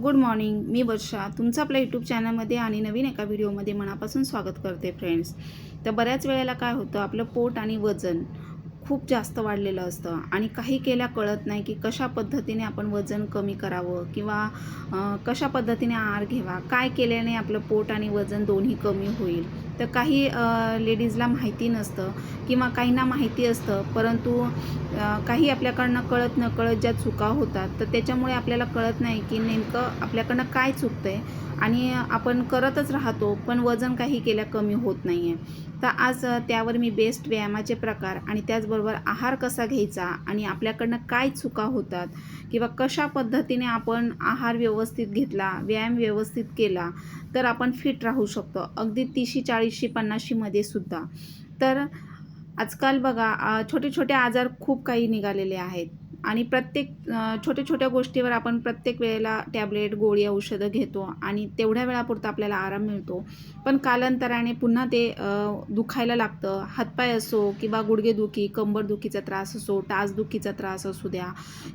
Good morning. मी वर्षा तुमचं आपल्या YouTube चॅनलमध्ये आणि नवीन एका व्हिडिओमध्ये मनापासून स्वागत करते फ्रेंड्स. तर बऱ्याच वेळेला काय होतं, आपलं पोट आणि वजन खूप जास्त वाढलेलं असतं आणि काही केल्या कळत नाही की कशा पद्धतीने आपण वजन कमी करावं किंवा कशा पद्धतीने आहार घ्यावा, काय केल्याने आपलं पोट आणि वजन दोन्ही कमी होईल. तर काही लेडीजला माहिती नसतं किंवा काहींना माहिती असतं, परंतु काही आपल्याकडनं कळत नकळत ज्या चुका होतात तर त्याच्यामुळे आपल्याला कळत नाही की नेमकं आपल्याकडनं काय चुकतं आहे आणि आपण करतच राहतो पण वजन काही केल्या कमी होत नाही आहे. तर आज त्यावर मी बेस्ट व्यायामाचे प्रकार आणि त्याचबरोबर आहार कसा घ्यायचा आणि आपल्याकडनं काय चुका होतात किंवा कशा पद्धतीने आपण आहार व्यवस्थित घेतला, व्यायाम व्यवस्थित केला तर आपण फिट राहू शकतो, अगदी 30शी 40शी 50शीमध्ये सुद्धा. तर आजकाल बघा छोटे छोटे आजार खूप काही निघालेले आहेत आणि प्रत्येक छोट्या छोट्या गोष्टीवर आपण प्रत्येक वेळेला टॅबलेट, गोळी, औषधं घेतो आणि तेवढ्या वेळापुरता आपल्याला आराम मिळतो. पण कालांतराने पुन्हा ते दुखायला लागतं. हातपाय असो किंवा गुडघेदुखी, कंबरदुखीचा त्रास असो, टाचदुखीचा त्रास असू द्या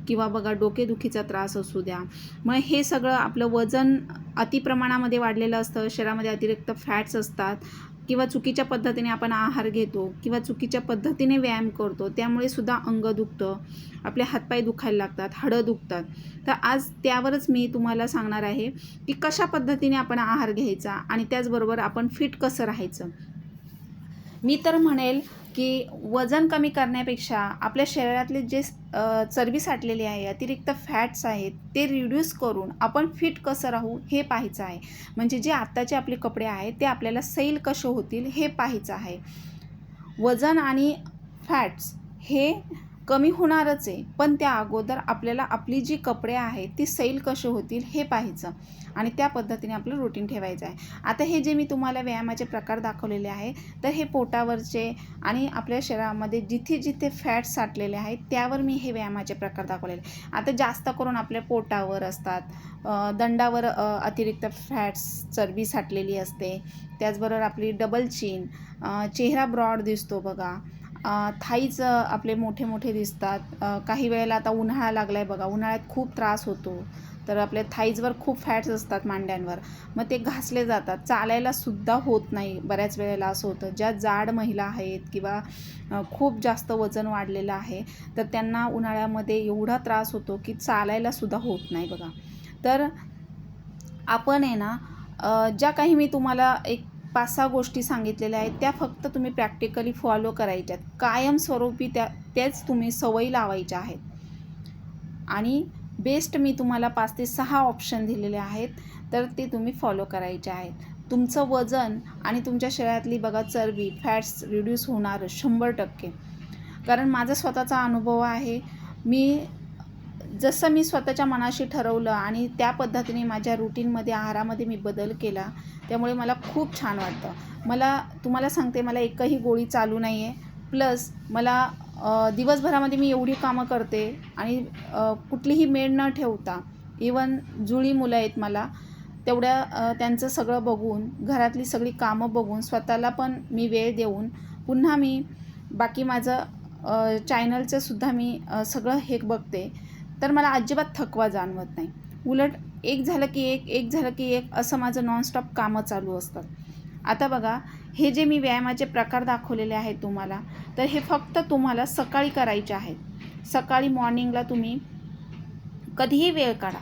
किंवा बघा डोकेदुखीचा त्रास असू द्या. मग हे सगळं आपलं वजन अतिप्रमाणामध्ये वाढलेलं असतं, शरीरामध्ये अतिरिक्त फॅट्स असतात किंवा चुकीच्या पद्धतीने आपण आहार घेतो किंवा चुकीच्या पद्धतीने व्यायाम करतो, त्यामुळे सुद्धा अंग दुखतं, आपले हातपाय दुखायला लागतात, हाडं दुखतात. तर आज त्यावरच मी तुम्हाला सांगणार आहे की कशा पद्धतीने आपण आहार घ्यायचा आणि त्याचबरोबर आपण फिट कसं राहायचं. मी तर म्हणेल की वजन कमी करण्यापेक्षा आपल्या शरीरातले जे चरबी साठलेली आहे, अतिरिक्त फॅट्स आहेत, ते रिड्यूस करून आपण फिट कसं राहू हे पाहायचं आहे. म्हणजे जे आत्ताचे आपले कपडे आहेत ते आपल्याला सैल कसे होतील हे पाहायचं आहे. वजन आणि फॅट्स हे कमी होणारच आहे, पण त्या अगोदर आपल्याला आपली जी कपडे आहेत ती सैल कसे होतील हे पाहायचं आणि त्या पद्धतीने आपलं रुटीन ठेवायचं आहे. आता हे जे मी तुम्हाला व्यायामाचे प्रकार दाखवलेले आहे तर हे पोटावरचे आणि आपल्या शरीरामध्ये जिथे जिथे फॅट्स साठलेले आहेत त्यावर मी हे व्यायामाचे प्रकार दाखवलेले. आता जास्त करून आपल्या पोटावर असतात, दंडावर अतिरिक्त फॅट्स, चरबी साठलेली असते. त्याचबरोबर आपली डबल चीन, चेहरा ब्रॉड दिसतो बघा, थाईज आपले मोठे मोठे दिसतात. काही वेळेला आता उन्हाळा लागला आहे बघा, उन्हाळ्यात खूप त्रास होतो, तर आपल्या थाईजवर खूप फॅट्स असतात मांड्यांवर, मग ते घासले जातात, चालायलासुद्धा होत नाही. बऱ्याच वेळेला असं होतं, ज्या जाड महिला आहेत किंवा खूप जास्त वजन वाढलेलं आहे तर त्यांना उन्हाळ्यामध्ये एवढा त्रास होतो की चालायलासुद्धा होत नाही बघा. तर आपण आहे ना, ज्या काही मी तुम्हाला एक 5-6 गोष्टी सांगितलेल्या आहेत त्या फक्त तुम्ही प्रॅक्टिकली फॉलो करायच्यात, कायमस्वरूपी त्याच तुम्ही सवयी लावायच्या आहेत. आणि बेस्ट मी तुम्हाला 5 ते 6 ऑप्शन दिलेले आहेत, तर ते तुम्ही फॉलो करायचे आहेत. तुमचं वजन आणि तुमच्या शरीरातली बघा चरबी, फॅट्स रिड्यूस होणार 100%. कारण माझा स्वतःचा अनुभव आहे. जसं मी स्वतःच्या मनाशी ठरवलं आणि त्या पद्धतीने माझ्या रुटीनमध्ये, आहारामध्ये मी बदल केला, त्यामुळे मला खूप छान वाटतं. मला तुम्हाला सांगते, मला एकही गोळी चालू नाही आहे. प्लस मला दिवसभरामध्ये मी एवढी कामं करते आणि कुठलीही मेड न ठेवता, इवन जुळी मुलं आहेत मला, तेवढ्या त्यांचं सगळं बघून, घरातली सगळी कामं बघून, स्वतःला पण मी वेळ देऊन पुन्हा मी बाकी माझं चॅनलचंसुद्धा मी सगळं हे बघते, तर मला अजिबात थकवा जाणवत नाही. उलट एक झालं की एक झालं की एक असं माझं नॉनस्टॉप कामं चालू असतात. आता बघा, हे जे मी व्यायामाचे प्रकार दाखवलेले आहेत तुम्हाला, तर हे फक्त तुम्हाला सकाळी करायचे आहेत. सकाळी मॉर्निंगला तुम्ही कधीही वेळ काढा,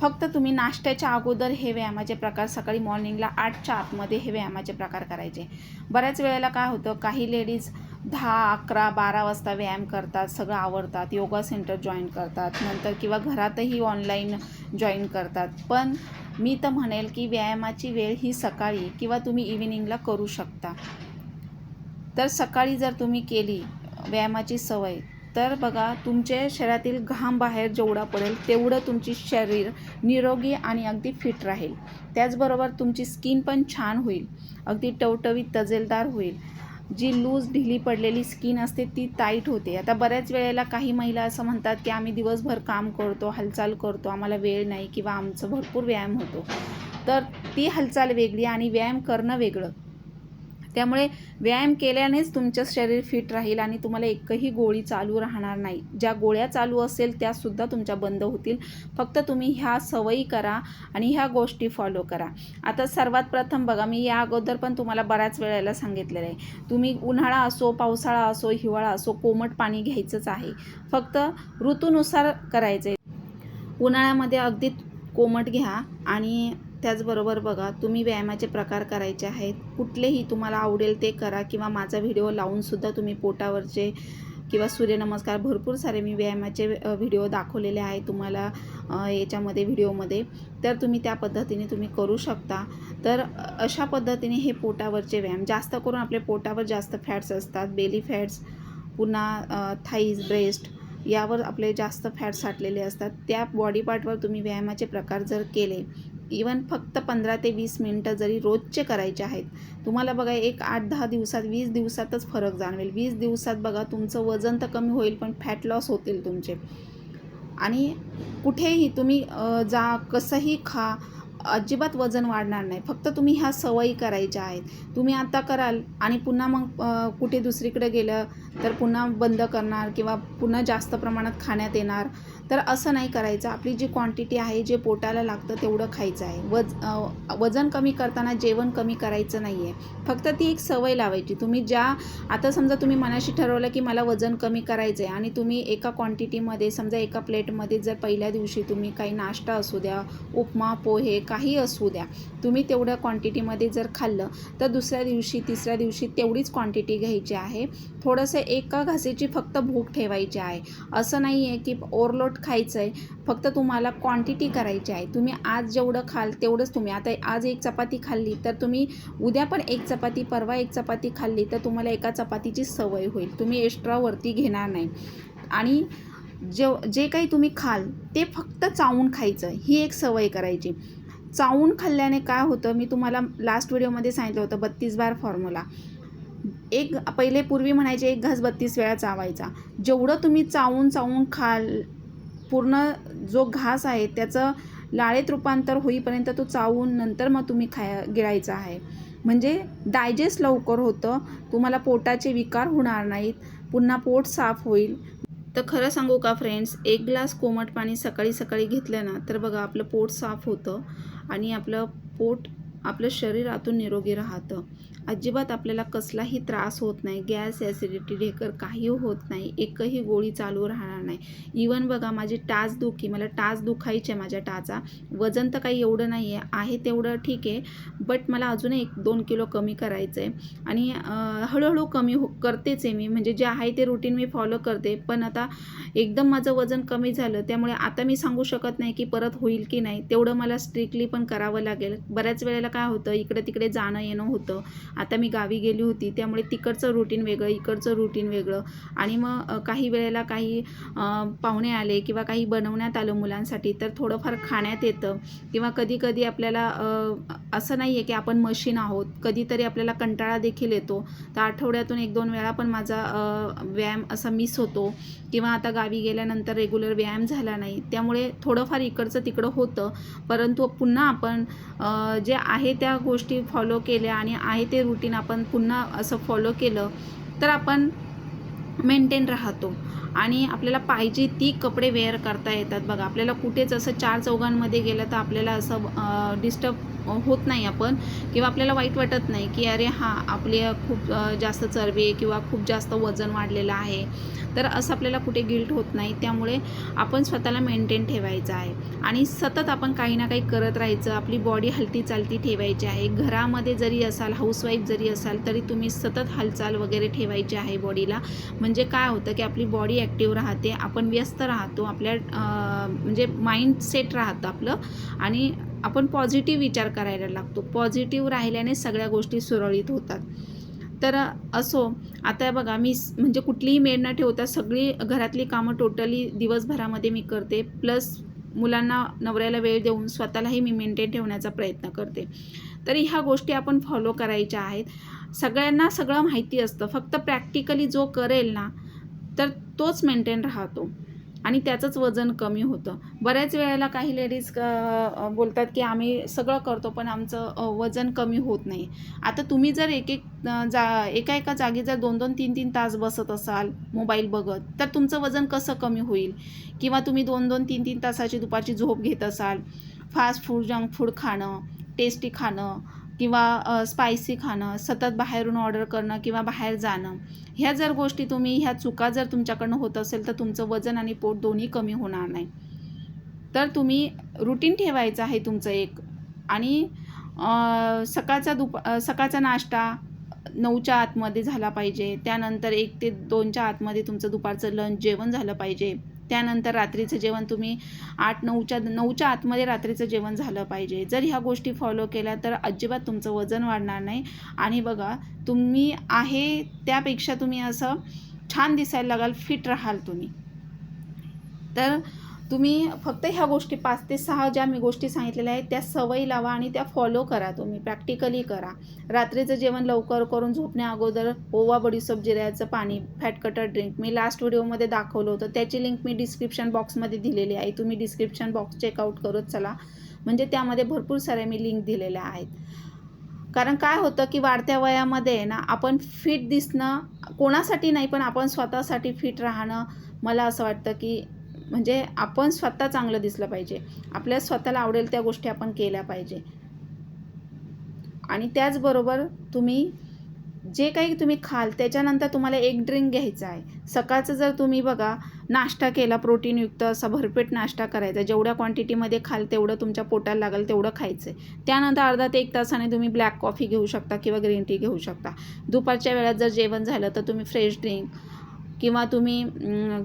फक्त तुम्ही नाश्त्याच्या अगोदर हे व्यायामाचे प्रकार सकाळी मॉर्निंगला 8च्या आतमध्ये हे व्यायामाचे प्रकार करायचे. बऱ्याच वेळेला काय होतं, काही लेडीज 10, 11, 12 वाजता व्यायाम करतात, सगळं आवरतात, योगा सेंटर जॉईन करतात नंतर किंवा घरातही ऑनलाईन जॉईन करतात. पण मी तर म्हणेल की व्यायामाची वेळ ही सकाळी किंवा तुम्ही इव्हिनिंगला करू शकता. तर सकाळी जर तुम्ही केली व्यायामाची सवय, तर बघा तुमच्या शरीरातील घाम बाहेर जेवढा पडेल तेवढं तुमची शरीर निरोगी आणि अगदी फिट राहील. त्याचबरोबर तुमची स्किन पण छान होईल, अगदी टवटवीत तजेलदार होईल. जी लूज ढिली पडलेली स्किन असते ती टाईट होते. आता बऱ्याच वेळेला काही महिला असं म्हणतात की आम्ही दिवसभर काम करतो, हालचाल करतो, आम्हाला वेळ नाही किंवा आमचं भरपूर व्यायाम होतो. तर ती हालचाल वेगळी आणि व्यायाम करणं वेगळं. त्यामुळे व्यायाम केल्यानेच तुमचं शरीर फिट राहील आणि तुम्हाला एकही गोळी चालू राहणार नाही. ज्या गोळ्या चालू असेल त्यासुद्धा तुमच्या बंद होतील. फक्त तुम्ही ह्या सवयी करा आणि ह्या गोष्टी फॉलो करा. आता सर्वात प्रथम बघा, मी या अगोदर पण तुम्हाला बऱ्याच वेळेला सांगितलेलं आहे, तुम्ही उन्हाळा असो, पावसाळा असो, हिवाळा असो, कोमट पाणी घ्यायचंच आहे. फक्त ऋतूनुसार करायचं आहे. उन्हाळ्यामध्ये अगदी कोमट घ्या आणि त्याचबरोबर बघा, तुम्ही व्यायामाचे प्रकार करायचे आहेत. कुठलेही तुम्हाला आवडेल ते करा किंवा माझा व्हिडिओ लावूनसुद्धा तुम्ही पोटावरचे किंवा सूर्यनमस्कार, भरपूर सारे मी व्यायामाचे व्हिडिओ दाखवलेले आहे तुम्हाला याच्यामध्ये व्हिडिओमध्ये. तर तुम्ही त्या पद्धतीने तुम्ही करू शकता. तर अशा पद्धतीने हे पोटावरचे व्यायाम, जास्त करून आपल्या पोटावर जास्त फॅट्स असतात, बेली फॅट्स, पुन्हा थाईज, ब्रेस्ट यावर आपले जास्त फॅट साठलेले असतात. त्या बॉडी पार्टवर तुम्ही व्यायामाचे प्रकार जर केले, इवन फक्त 15 ते 20 मिनटं जरी रोजचे करायचे आहेत, तुम्हाला बघा एक 8-10 दिवसात, 20 दिवसातच फरक जाणवेल. 20 दिवसात बघा तुमचं वजन तर कमी होईल, पण फॅट लॉस होतील तुमचे. आणि कुठेही तुम्ही जा, कसंही खा, अजिबात वजन वाढणार नाही. फक्त तुम्ही ह्या सवयी करायच्या आहेत. तुम्ही आता कराल आणि पुन्हा मग कुठे दुसरीकडे गेलं तर पुन्हा बंद करणार किंवा पुन्हा जास्त प्रमाणात खाण्यात येणार. तर असं नाही करायचं. आपली जी क्वांटिटी आहे, जे पोटाला लागतं तेवढं खायचं आहे. वजन कमी करताना जेवण कमी करायचं नाही आहे. फक्त ती एक सवय लावायची. तुम्ही आता समजा तुम्ही मनाशी ठरवलं की मला वजन कमी करायचं आहे आणि तुम्ही एका क्वांटिटीमध्ये, समजा एका प्लेटमध्ये जर पहिल्या दिवशी तुम्ही काही नाश्ता असू द्या, उपमा, पोहे, काही असू द्या, तुम्ही तेवढ्या क्वांटिटीमध्ये जर खाल्लं तर दुसऱ्या दिवशी, तिसऱ्या दिवशी तेवढीच क्वांटिटी घ्यायची आहे. थोडंसं एका घासेची फक्त भूक ठेवायची आहे. असं नाही आहे की ओव्हरलोड खायचं आहे. फक्त तुम्हाला क्वांटिटी करायची आहे. तुम्ही आज जेवढं खाल तेवढंच तुम्ही, आता आज एक चपाती खाल्ली तर तुम्ही उद्या पण एक चपाती, परवा एक चपाती खाल्ली तर तुम्हाला एका चपातीची सवय होईल. तुम्ही एक्स्ट्रा वरती घेणार नाही. आणि जे काही तुम्ही खाल ते फक्त चावून खायचं, ही एक सवय करायची. चावून खाल्ल्याने काय होतं, मी तुम्हाला लास्ट व्हिडिओमध्ये सांगितलं होतं 32 बार फॉर्म्युला. पूर्वी म्हणायचे 1 घास 32 वेळा चावायचा. जेवढं तुम्ही चावून खाल, पूर्ण जो घास आहे त्याचं लाळेत रूपांतर होईपर्यंत तो चावून नंतर मग तुम्ही गिळायचा आहे. म्हणजे डायजेस्ट लवकर होतं, तुम्हाला पोटाचे विकार होणार नाहीत, पुन्हा पोट साफ होईल. तर खरं सांगू का फ्रेंड्स, 1 ग्लास कोमट पाणी सकाळी सकाळी घेतलं ना तर बघा आपलं पोट साफ होतं आणि आपलं शरीर आतून निरोगी राहतं. अजिबात आपल्याला कसलाही त्रास होत नाही. गॅस, ॲसिडिटी, ढेकर काही होत नाही. एकही गोळी चालू राहणार नाही. इवन बघा माझी मला टाच दुखायची आहे माझ्या टाचा. वजन तर काही एवढं नाही आहे तेवढं ठीक आहे, बट मला अजून 1-2 किलो कमी करायचं आहे आणि हळूहळू कमी करतेच आहे मी. म्हणजे जे आहे ते रुटीन मी फॉलो करते. पण आता एकदम माझं वजन कमी झालं, त्यामुळे आता मी सांगू शकत नाही की परत होईल की नाही. तेवढं मला स्ट्रिक्टली पण करावं लागेल. बऱ्याच वेळेला काय होतं, इकडे तिकडे जाणं येणं होतं. आता मी गावी गेली होती त्यामुळे तिकडचं रुटीन वेगळं, इकडचं रुटीन वेगळं. आणि मग काही वेळेला काही पाहुणे आले किंवा काही बनवण्यात आलं मुलांसाठी तर थोडंफार खाण्यात येतं. किंवा कधी आपल्याला असं नाही आहे की आपण मशीन आहोत, कधीतरी आपल्याला कंटाळा देखील येतो. तर आठवड्यातून 1-2 वेळा पण माझा व्यायाम असा मिस होतो किंवा आता गावी गेल्यानंतर रेग्युलर व्यायाम झाला नाही. त्यामुळे थोडंफार इकडचं तिकडं होतं. परंतु पुन्हा आपण जे आहे त्या गोष्टी फॉलो केल्या आणि आहे ते रुटीन आपण पुन्हा असं फॉलो केलं तर आपण मेंटेन राहतो आणि आपल्याला पाहिजे ती कपडे वेअर करता येतात. बघा आपल्याला कुठेच असं 4 चौघांमध्ये गेलं तर आपल्याला असं डिस्टर्ब होत नाही आपण, किंवा आपल्याला वाईट वाटत नाही की अरे हां आपली खूप जास्त चरबी आहे किंवा खूप जास्त वजन वाढलेलं आहे. तर असं आपल्याला कुठे गिल्ट होत नाही. त्यामुळे आपण स्वतःला मेंटेन ठेवायचं आहे आणि सतत आपण काही ना काही करत राहायचं. आपली बॉडी हलती चालती ठेवायची आहे. घरामध्ये जरी असाल, हाऊसवाईफ जरी असाल तरी तुम्ही सतत हालचाल वगैरे ठेवायची आहे बॉडीला. म्हणजे काय होतं की आपली बॉडी ॲक्टिव्ह राहते, आपण व्यस्त राहतो, आपल्या म्हणजे माइंडसेट राहतं आपलं आणि आपण पॉझिटिव्ह विचार करायला लागतो. पॉझिटिव्ह राहिल्याने सगळ्या गोष्टी सुरळीत होतात. तर असो, आता बघा मी म्हणजे कुठलीही मेड न ठेवता सगळी घरातली कामं टोटली दिवसभरामध्ये मी करते. प्लस मुलांना, नवऱ्याला वेळ देऊन स्वतःलाही मी मेंटेन ठेवण्याचा प्रयत्न करते. तरी ह्या गोष्टी आपण फॉलो करायच्या आहेत. सगळ्यांना सगळं माहिती असतं, फक्त प्रॅक्टिकली जो करेल ना तर तोच मेंटेन राहतो. आणि त्याचंच वजन कमी होतं. बऱ्याच वेळेला काही लेडीज बोलतात की आम्ही सगळं करतो पण आमचं वजन कमी होत नाही. आता तुम्ही जर एका जागी जर 2-2, 3-3 तास बसत असाल मोबाईल बघत, तर तुमचं वजन कसं कमी होईल? किंवा तुम्ही 2-2, 3-3 तासाची दुपारची झोप घेत असाल, फास्ट फूड, जंक फूड खाणं, टेस्टी खाणं किंवा स्पायसी खाणं, सतत बाहेरून ऑर्डर करणं किंवा बाहेर जाणं, ह्या जर गोष्टी ह्या चुका जर तुमच्याकडनं होत असेल तर तुमचं वजन आणि पोट दोन्ही कमी होणार नाही. तर तुम्ही रुटीन ठेवायचं आहे तुमचं एक. आणि सकाळचा नाश्ता 9च्या आतमध्ये झाला पाहिजे. त्यानंतर 1 ते 2च्या आतमध्ये तुमचं दुपारचं लंच जेवण झालं पाहिजे. त्यानंतर रात्रीचं जेवण तुम्ही 9च्या आतमध्ये रात्रीचं जेवण झालं पाहिजे. जर ह्या गोष्टी फॉलो केल्या तर अजिबात तुमचं वजन वाढणार नाही. आणि बघा, तुम्ही आहे त्यापेक्षा तुम्ही असं छान दिसायला लागाल, फिट राहाल तुम्ही. तर तुम्ही फक्त ह्या गोष्टी 5 ते 6 ज्या मी गोष्टी सांगितलेल्या आहेत त्या सवयी लावा आणि त्या फॉलो करा. तुम्ही प्रॅक्टिकली करा. रात्रीचं जेवण लवकर करून झोपण्या अगोदर ओवा, बडीशोप, जिऱ्याचं पाणी, फॅट कटर ड्रिंक मी लास्ट व्हिडिओमध्ये दाखवलं होतं. त्याची लिंक मी डिस्क्रिप्शन बॉक्समध्ये दिलेली आहे. तुम्ही डिस्क्रिप्शन बॉक्स चेकआउट करत चला, म्हणजे त्यामध्ये भरपूर साऱ्या मी लिंक दिलेल्या आहेत. कारण काय होतं की वाढत्या वयामध्ये ना आपण फिट दिसणं कोणासाठी नाही, पण आपण स्वतःसाठी फिट राहणं, मला असं वाटतं की म्हणजे आपण स्वतः चांगलं दिसलं पाहिजे. आपल्या स्वतःला आवडेल त्या गोष्टी आपण केल्या पाहिजे. आणि त्याचबरोबर तुम्ही जे काही तुम्ही खाल त्याच्यानंतर तुम्हाला एक ड्रिंक घ्यायचं आहे. सकाळचं जर तुम्ही बघा नाश्ता केला, प्रोटीनयुक्त असा भरपेट नाश्ता करायचा. जेवढ्या क्वांटिटीमध्ये खाल तेवढं तुमच्या पोटाला लागेल तेवढं खायचं आहे. त्यानंतर अर्धा ते 1 तासाने तुम्ही ब्लॅक कॉफी घेऊ शकता किंवा ग्रीन टी घेऊ शकता. दुपारच्या वेळात जर जेवण झालं तर तुम्ही फ्रेश ड्रिंक किंवा तुम्ही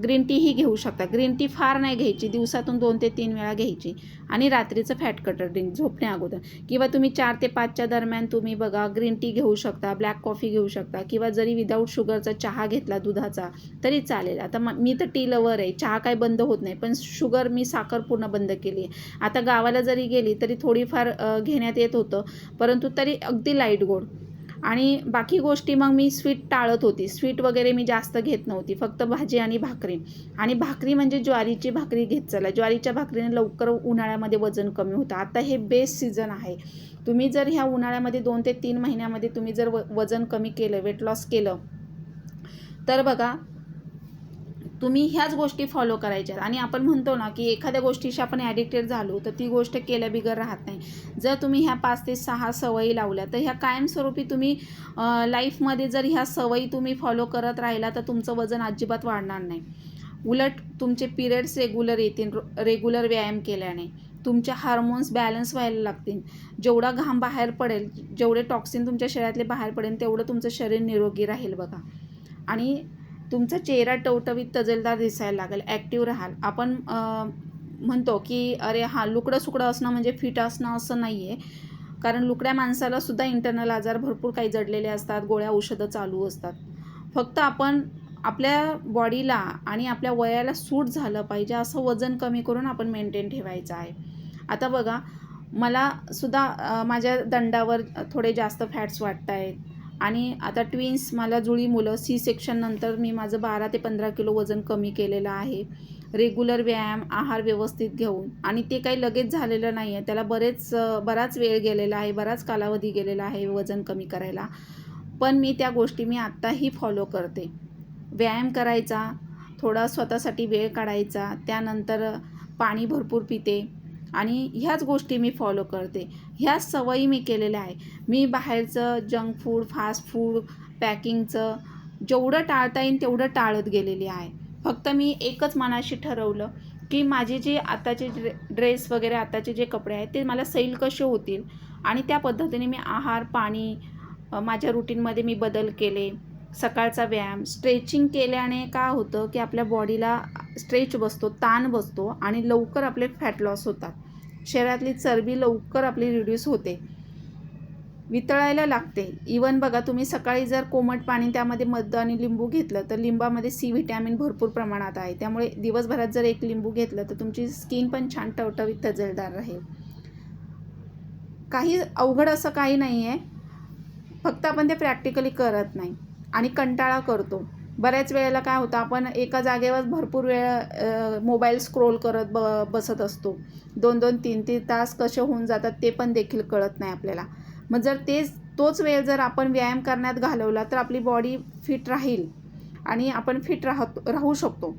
ग्रीन टीही घेऊ शकता. ग्रीन टी फार नाही घ्यायची, दिवसातून 2 ते 3 वेळा घ्यायची. आणि रात्रीचं फॅट कटर ड्रिंक झोपण्या अगोदर किंवा तुम्ही 4 ते 5च्या दरम्यान तुम्ही बघा ग्रीन टी घेऊ शकता, ब्लॅक कॉफी घेऊ शकता किंवा जरी विदाऊट शुगरचा चहा घेतला दुधाचा तरी चालेल. आता मी तर टी लवर आहे, चहा काय बंद होत नाही, पण शुगर मी साखर पूर्ण बंद केली आहे. आता गावाला जरी गेली तरी थोडीफार घेण्यात येत होतं, परंतु तरी अगदी लाईट गोड. आणि बाकी गोष्टी मग मी स्वीट टाळत होती. स्वीट वगैरे मी जास्त घेत नव्हती, फक्त भाजी आणि भाकरी. आणि भाकरी म्हणजे ज्वारीची भाकरी घेत चला. ज्वारीच्या भाकरीने लवकर उन्हाळ्यामध्ये वजन कमी होतं. आता हे बेस्ट सीझन आहे. तुम्ही जर ह्या उन्हाळ्यामध्ये 2 ते 3 महिन्यामध्ये तुम्ही जर वजन कमी केलं, वेट लॉस केलं, तर बघा तुम्ही ह्याच गोष्टी फॉलो करायच्या. आणि आपण म्हणतो ना की एखाद्या गोष्टीशी आपण ॲडिक्टेड झालो तर ती गोष्ट केल्या बिगर राहत नाही. जर तुम्ही ह्या 5 ते 6 सवयी लावल्या तर ह्या कायमस्वरूपी तुम्ही लाईफमध्ये जर ह्या सवयी तुम्ही फॉलो करत राहिला तर तुमचं वजन अजिबात वाढणार नाही. उलट तुमचे पिरियड्स रेग्युलर येतील रेग्युलर व्यायाम केल्याने. तुमचे हार्मोन्स बॅलन्स व्हायला लागतील. जेवढा घाम बाहेर पडेल, जेवढे टॉक्सिन तुमच्या शरीरातले बाहेर पडेल तेवढं तुमचं शरीर निरोगी राहील बघा. आणि तुमचा चेहरा टवटवीत तजेलदार दिसायला लागेल, ॲक्टिव्ह राहाल. आपण म्हणतो की अरे हां, लुकडं सुकडं असणं म्हणजे फिट असणं असं नाही आहे. कारण लुकड्या माणसाला सुद्धा इंटरनल आजार भरपूर काही जडलेले असतात, गोळ्या औषधं चालू असतात. फक्त आपण आपल्या बॉडीला आणि आपल्या वयाला सूट झालं पाहिजे असं वजन कमी करून आपण मेंटेन ठेवायचं आहे. आता बघा, मला सुद्धा माझ्या दंडावर थोडे जास्त फॅट्स वाटत आहेत. आणि आता ट्विन्स, मला जुळी मुलं, सी सेक्शननंतर मी माझं 12 ते 15 किलो वजन कमी केलेलं आहे. रेग्युलर व्यायाम, आहार व्यवस्थित घेऊन. आणि ते काही लगेच झालेलं नाही आहे, त्याला बराच वेळ गेलेला आहे, बराच कालावधी गेलेला आहे वजन कमी करायला. पण मी त्या गोष्टी मी आत्ताही फॉलो करते. व्यायाम करायचा, थोडा स्वतःसाठी वेळ काढायचा, त्यानंतर पाणी भरपूर पिते आणि ह्याच गोष्टी मी फॉलो करते. ह्याच सवयी मी केलेल्या आहे. मी बाहेरचं जंक फूड, फास्ट फूड, पॅकिंगचं जेवढं टाळता येईल तेवढं टाळत गेलेली आहे. फक्त मी एकच मनाशी ठरवलं की माझे जे आताचे ड्रेस वगैरे, आताचे जे कपडे आहेत ते मला सैल कसे होतील आणि त्या पद्धतीने मी आहार, पाणी, माझ्या रुटीनमध्ये मी बदल केले. सकाळचा व्यायाम, स्ट्रेचिंग केल्याने काय होतं की आपल्या बॉडीला स्ट्रेच बसतो, ताण बसतो आणि लवकर आपले फॅट लॉस होतात. शरीरातली चरबी लवकर आपली रिड्यूस होते, वितळायला लागते. इवन बघा, तुम्ही सकाळी जर कोमट पाणी त्यामध्ये मध आणि लिंबू घेतलं तर लिंबामध्ये सी व्हिटॅमिन भरपूर प्रमाणात आहे. त्यामुळे दिवसभरात जर 1 लिंबू घेतलं तर तुमची स्किन पण छान टवटवीत तजेलदार राहील. काही अवघड असं काही नाही आहे, फक्त आपण ते प्रॅक्टिकली करत नाही आणि कंटाळा करतो. बऱ्याच वेळेला काय होतं, आपण एका जागेवर भरपूर वेळ मोबाईल स्क्रोल करत बसत असतो. 2-2, 3-3 तास कसे होऊन जातात ते पण देखील कळत नाही आपल्याला. मग जर तोच वेळ जर आपण व्यायाम करण्यात घालवला तर आपली बॉडी फिट राहील आणि आपण फिट राहू शकतो.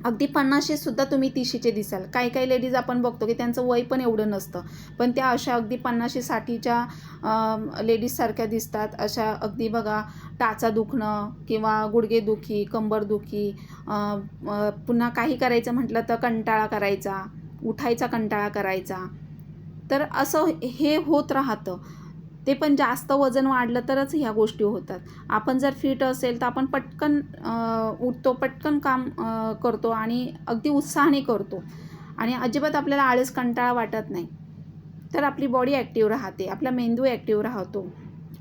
अगदी 50शीत सुद्धा तुम्ही 30शीचे दिसाल. काही काही लेडीज आपण बघतो की त्यांचं वय पण एवढं नसतं, पण त्या अशा अगदी 50-60च्या लेडीजसारख्या दिसतात. अशा अगदी बघा, टाचा दुखणं किंवा गुडघेदुखी, कंबरदुखी, पुन्हा काही करायचं म्हटलं तर कंटाळा करायचा, उठायचा कंटाळा करायचा. तर असं हे होत राहतं. ते पण जास्त वजन वाढलं तरच ह्या गोष्टी होतात. आपण जर फिट असेल तर आपण पटकन उठतो, पटकन काम करतो आणि अगदी उत्साहाने करतो आणि अजिबात आपल्याला आळस, कंटाळा वाटत नाही. तर आपली बॉडी ॲक्टिव्ह राहते, आपला मेंदू ॲक्टिव्ह राहतो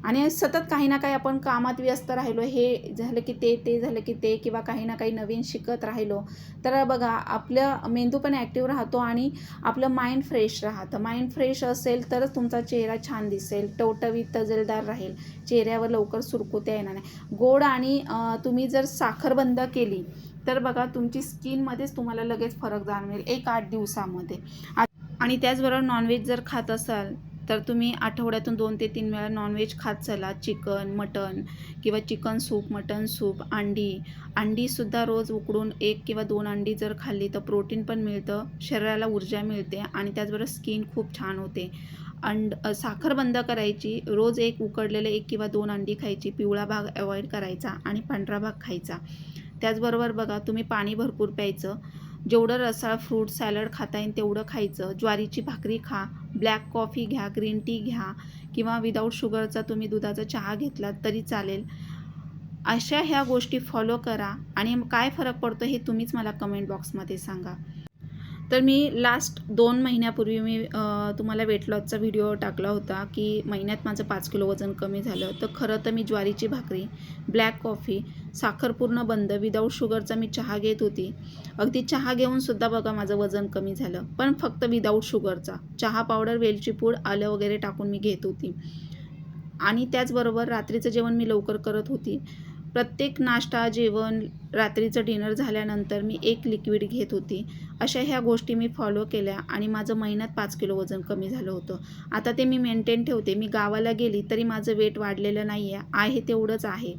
आणि सतत काही ना काही आपण कामात व्यस्त राहिलो, हे झालं की ते झालं की ते, किंवा काही ना काही नवीन शिकत राहिलो, तर बघा आपलं मेंदू पण ॲक्टिव्ह राहतो आणि आपलं माइंड फ्रेश राहतं. माइंड फ्रेश असेल तरच तुमचा चेहरा छान दिसेल, टवटवीत, तजेलदार राहील, चेहऱ्यावर लवकर सुरकुत्या येणार नाही. गोड आणि तुम्ही जर साखर बंद केली तर बघा तुमची स्किनमध्येच तुम्हाला लगेच फरक जाणवेल 1-8 दिवसामध्ये. आणि त्याचबरोबर नॉनव्हेज जर खात असाल तर तुम्ही आठवड्यातून 2 ते 3 वेळा नॉनव्हेज खात चला. चिकन, मटण किंवा चिकन सूप, मटण सूप, अंडीसुद्धा रोज उकडून 1 किंवा 2 अंडी जर खाल्ली तर प्रोटीन पण मिळतं, शरीराला ऊर्जा मिळते आणि त्याचबरोबर स्किन खूप छान होते. साखर बंद करायची, रोज उकडलेले 1 किंवा 2 अंडी खायची, पिवळा भाग अवॉइड करायचा आणि पांढरा भाग खायचा. त्याचबरोबर बघा तुम्ही पाणी भरपूर प्यायचं, जेवढं रसाळ फ्रूट सॅलड खाता येईल तेवढं खायचं. ज्वारीची भाकरी खा, ब्लॅक कॉफी घ्या, ग्रीन टी घ्या किंवा विदाऊट शुगरचा तुम्ही दुधाचा चहा घेतलात तरी चालेल. अशा ह्या गोष्टी फॉलो करा आणि काय फरक पडतो हे तुम्हीच मला कमेंट बॉक्समध्ये सांगा. तर मी लास्ट 2 महिन्यापूर्वी मी तुम्हाला वेट लॉसचा व्हिडिओ टाकला होता की महिन्यात माझं 5 किलो वजन कमी झालं. तर खरं तर मी ज्वारीची भाकरी, ब्लॅक कॉफी, साखर पूर्ण बंद, विदाऊट शुगरचा मी चहा घेत होती. अगदी चहा घेऊनसुद्धा बघा माझं वजन कमी झालं, पण फक्त विदाऊट शुगरचा. चहा पावडर, वेलची पूड, आलं वगैरे टाकून मी घेत होती आणि त्याचबरोबर रात्रीचं जेवण मी लवकर करत होती. प्रत्येक नाश्ता, जेवण, रात्रीचं डिनर झाल्यानंतर मी 1 लिक्विड घेत होती. अशा ह्या गोष्टी मी फॉलो केल्या आणि माझं महिन्यात 5 किलो वजन कमी झालं होतं. आता ते मी मेंटेन ठेवते. मी गावाला गेली तरी माझं वेट वाढलेलं नाही आहे तेवढंच आहे.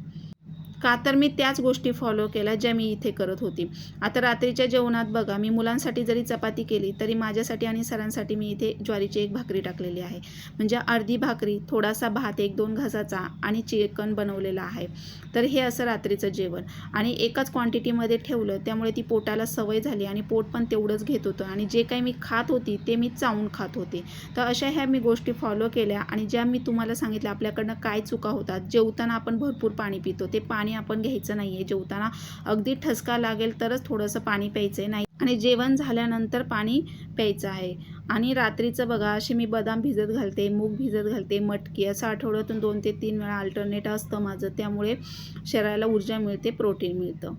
का तर मी त्याच गोष्टी फॉलो केल्या ज्या मी इथे करत होती. आता रात्रीच्या जेवणात बघा मी मुलांसाठी जरी चपाती केली तरी माझ्यासाठी आणि सरांसाठी मी इथे ज्वारीची 1 भाकरी टाकलेली आहे. म्हणजे अर्धी भाकरी, थोडासा भात 1-2 घासाचा आणि चिकन बनवलेलं आहे. तर हे असं रात्रीचं जेवण आणि एकाच क्वांटिटीमध्ये ठेवलं, त्यामुळे ती पोटाला सवय झाली आणि पोट पण तेवढंच घेत होतं आणि जे काही मी खात होती ते मी चावून खात होते. तर अशा ह्या मी गोष्टी फॉलो केल्या आणि ज्या मी तुम्हाला सांगितल्या आपल्याकडनं काय चुका होतात. जेवताना आपण भरपूर पाणी पितो, ते पाणी आपण घ्यायचं नाही आहे. जेवताना अगदी ठसका लागेल तरच थोडंसं पाणी प्यायचं नाही आणि जेवण झाल्यानंतर पाणी प्यायचं आहे. आणि रात्रीचं बघा असे मी बदाम भिजत घालते, मूग भिजत घालते, मटकी, असं आठवड्यातून 2 ते 3 वेळा अल्टरनेट असतं माझं. त्यामुळे शरीराला ऊर्जा मिळते, प्रोटीन मिळतं.